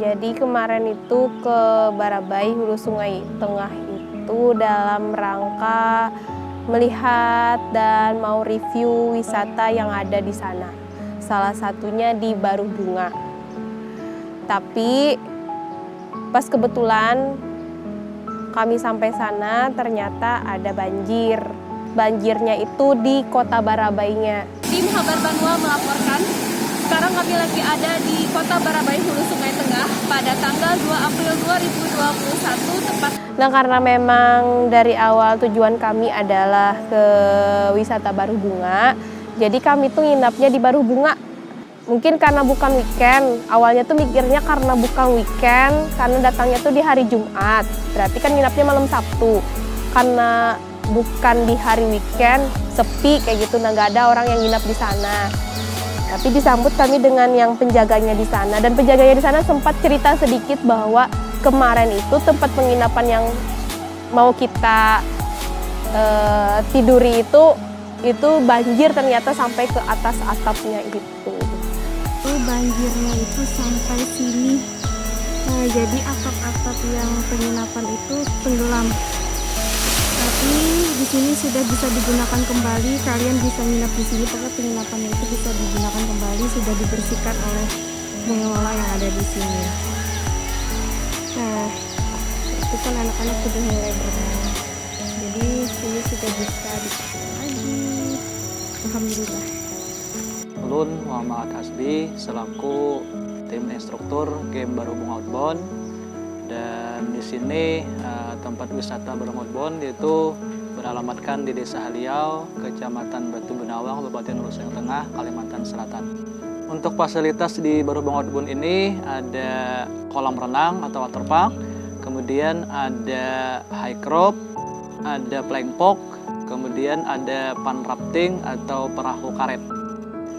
Jadi kemarin itu ke Barabai, Hulu Sungai Tengah itu dalam rangka melihat dan mau review wisata yang ada di sana. Salah satunya di Baru Bunga. Tapi pas kebetulan kami sampai sana ternyata ada banjir. Banjirnya itu di kota Barabainya. Tim Habar Banua melaporkan, sekarang kami lagi ada di kota Barabai, Hulu Sungai Tengah pada tanggal 2 April 2021 tepat. Nah, karena memang dari awal tujuan kami adalah ke wisata Baru Bunga, jadi kami tuh nginapnya di Baru Bunga. Mungkin karena bukan weekend, awalnya tuh mikirnya karena bukan weekend, karena datangnya tuh di hari Jumat, berarti kan nginapnya malam Sabtu. Karena bukan di hari weekend, sepi kayak gitu, nah nggak ada orang yang nginap di sana. Tapi disambut kami dengan yang penjaganya di sana, dan penjaganya di sana sempat cerita sedikit bahwa kemarin itu tempat penginapan yang mau kita tiduri itu banjir ternyata sampai ke atas atapnya itu. Banjirnya itu sampai sini. Nah, jadi atap-atap yang penginapan itu tenggelam. Tapi di sini sudah bisa digunakan kembali. Kalian bisa nginap di sini, karena penginapannya itu bisa digunakan kembali, sudah dibersihkan oleh pengelola yang ada di sini. Nah, itu kan anak-anak sudah mulai berenang. Jadi sini sudah bisa dipakai lagi. Alhamdulillah. Ulun Muhammad Hasbi selaku tim instruktur game Baru Bunga Outbound, dan di sini tempat wisata Baru Bunga Outbound itu beralamatkan di Desa Haliau, Kecamatan Batu Benawang, Kabupaten Hulu Sungai Tengah, Kalimantan Selatan. Untuk fasilitas di Baru Bunga Outbound ini ada kolam renang atau waterpark, kemudian ada high rope, ada flying fox, kemudian ada pan rafting atau perahu karet.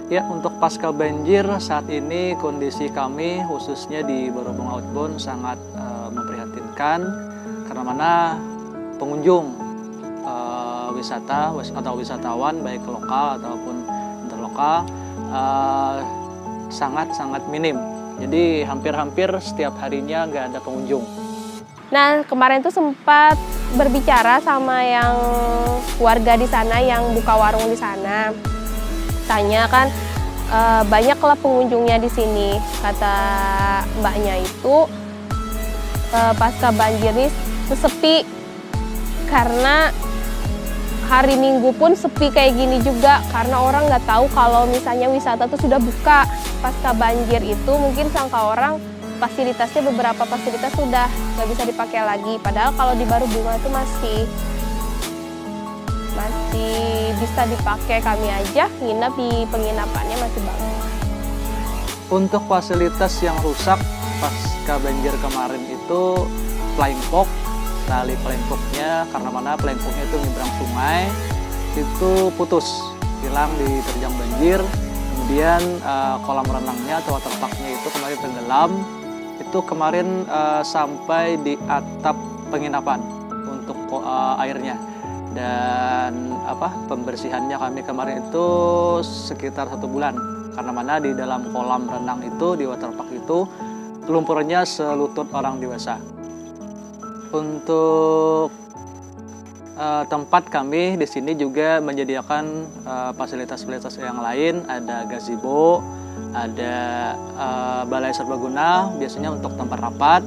Ya, untuk pasca banjir saat ini kondisi kami khususnya di Baru Bunga Outbound sangat memprihatinkan, karena mana pengunjung wisata atau wisatawan baik lokal ataupun interlokal sangat minim. Jadi hampir setiap harinya nggak ada pengunjung. Nah, kemarin tuh sempat berbicara sama yang warga di sana yang buka warung di sana. Tanya kan, banyaklah pengunjungnya di sini. Kata mbaknya itu pasca banjir ini sepi, karena hari Minggu pun sepi kayak gini juga, karena orang nggak tahu kalau misalnya wisata tuh sudah buka. Pasca banjir itu mungkin sangka orang fasilitasnya, beberapa fasilitas sudah nggak bisa dipakai lagi, padahal kalau di Baru Bunga itu masih bisa dipakai. Kami aja nginap di penginapannya masih bagus. Untuk fasilitas yang rusak pasca banjir kemarin itu flying fox, tali flying fox-nya, karena mana flying fox-nya itu nyebrang sungai, itu putus, hilang diterjang banjir. Kemudian kolam renangnya atau waterpark-nya itu kemarin tenggelam, itu kemarin sampai di atap penginapan untuk airnya. Dan pembersihannya kami kemarin itu sekitar 1 bulan, karena mana di dalam kolam renang itu, di waterpark itu, lumpurnya selutut orang dewasa. Untuk tempat kami di sini juga menyediakan fasilitas-fasilitas yang lain, ada gazebo, ada balai serbaguna biasanya untuk tempat rapat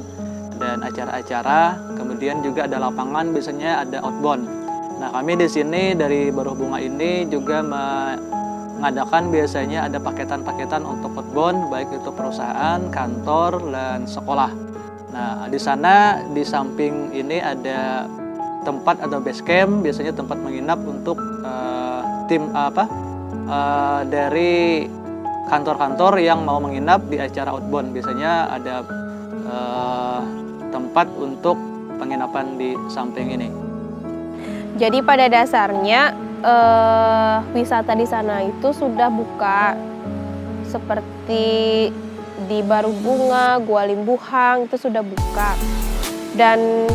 dan acara-acara, kemudian juga ada lapangan, biasanya ada outbound. Nah, kami di sini dari Baru Bunga ini juga mengadakan biasanya ada paketan-paketan untuk outbound, baik itu perusahaan, kantor, dan sekolah. Nah, di sana di samping ini ada tempat atau base camp, biasanya tempat menginap untuk tim dari kantor-kantor yang mau menginap di acara outbound. Biasanya ada tempat untuk penginapan di samping ini. Jadi pada dasarnya wisata di sana itu sudah buka, seperti di Baru Bunga, Gua Limbuhang itu sudah buka. Dan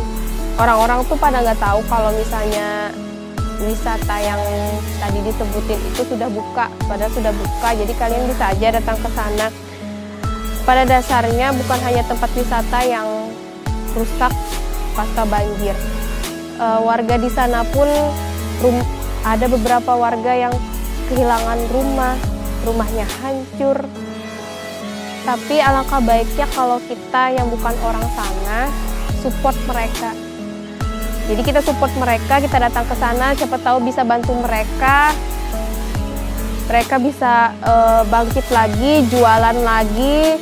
orang-orang tuh pada nggak tahu kalau misalnya wisata yang tadi disebutin itu sudah buka, padahal sudah buka. Jadi kalian bisa aja datang ke sana. Pada dasarnya bukan hanya tempat wisata yang rusak pasca banjir. Warga di sana pun ada beberapa warga yang kehilangan rumahnya hancur. Tapi alangkah baiknya kalau kita yang bukan orang sana support mereka. Jadi kita support mereka, kita datang ke sana, siapa tahu bisa bantu mereka. Mereka bisa bangkit lagi, jualan lagi,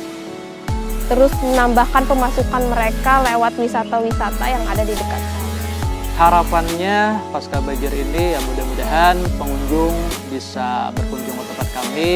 terus menambahkan pemasukan mereka lewat wisata-wisata yang ada di dekat sana. Harapannya pasca banjir ini ya mudah-mudahan pengunjung bisa berkunjung ke tempat kami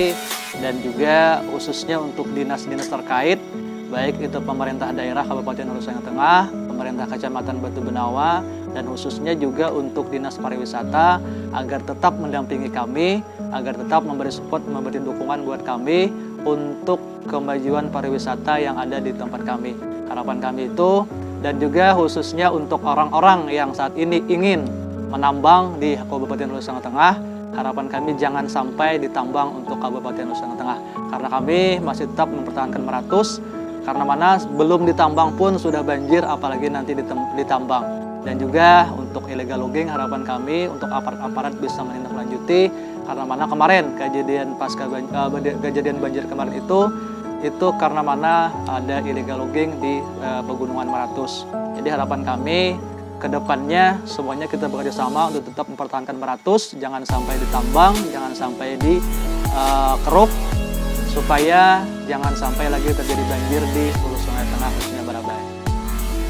dan juga khususnya untuk dinas-dinas terkait, baik itu pemerintah daerah Kabupaten Hulu Sungai Tengah, pemerintah Kecamatan Batu Benawa, dan khususnya juga untuk dinas pariwisata agar tetap mendampingi kami, agar tetap memberi support, memberi dukungan buat kami untuk kemajuan pariwisata yang ada di tempat kami. Harapan kami itu, dan juga khususnya untuk orang-orang yang saat ini ingin menambang di Kabupaten Hulu Sungai Tengah, harapan kami jangan sampai ditambang untuk Kabupaten Hulu Sungai Tengah, karena kami masih tetap mempertahankan Meratus, karena mana belum ditambang pun sudah banjir, apalagi nanti ditambang. Dan juga untuk illegal logging, harapan kami untuk aparat-aparat bisa menindaklanjuti, karena mana kemarin kejadian kejadian banjir kemarin itu karena mana ada illegal logging di Pegunungan Meratus. Jadi harapan kami ke depannya semuanya kita bekerja sama untuk tetap mempertahankan Meratus, jangan sampai ditambang, jangan sampai dikeruk, supaya jangan sampai lagi terjadi banjir di Hulu Sungai Tengah, khususnya Barabai.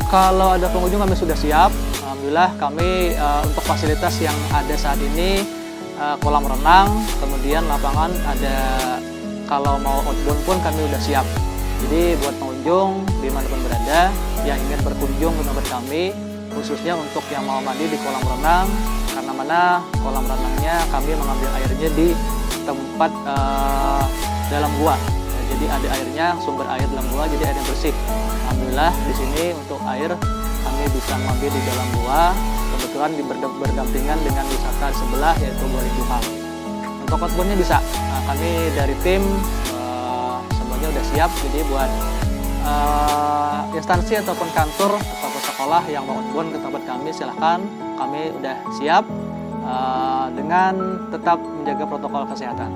Kalau ada pengunjung kami sudah siap. Alhamdulillah kami untuk fasilitas yang ada saat ini kolam renang, kemudian lapangan ada, kalau mau outbound pun kami udah siap. Jadi buat pengunjung dimanapun berada yang ingin berkunjung ke tempat kami, khususnya untuk yang mau mandi di kolam renang, karena mana kolam renangnya kami mengambil airnya di tempat dalam gua. Jadi ada airnya, sumber air dalam gua, jadi airnya bersih. Alhamdulillah di sini untuk air kami bisa mengambil di dalam gua. Kebetulan berdampingan dengan wisata sebelah yaitu Gua Lingkungan. Untuk outboundnya bisa, kami dari tim semuanya udah siap. Jadi buat instansi ataupun kantor atau sekolah yang mau outbound ke tempat kami, silahkan, kami udah siap dengan tetap menjaga protokol kesehatan.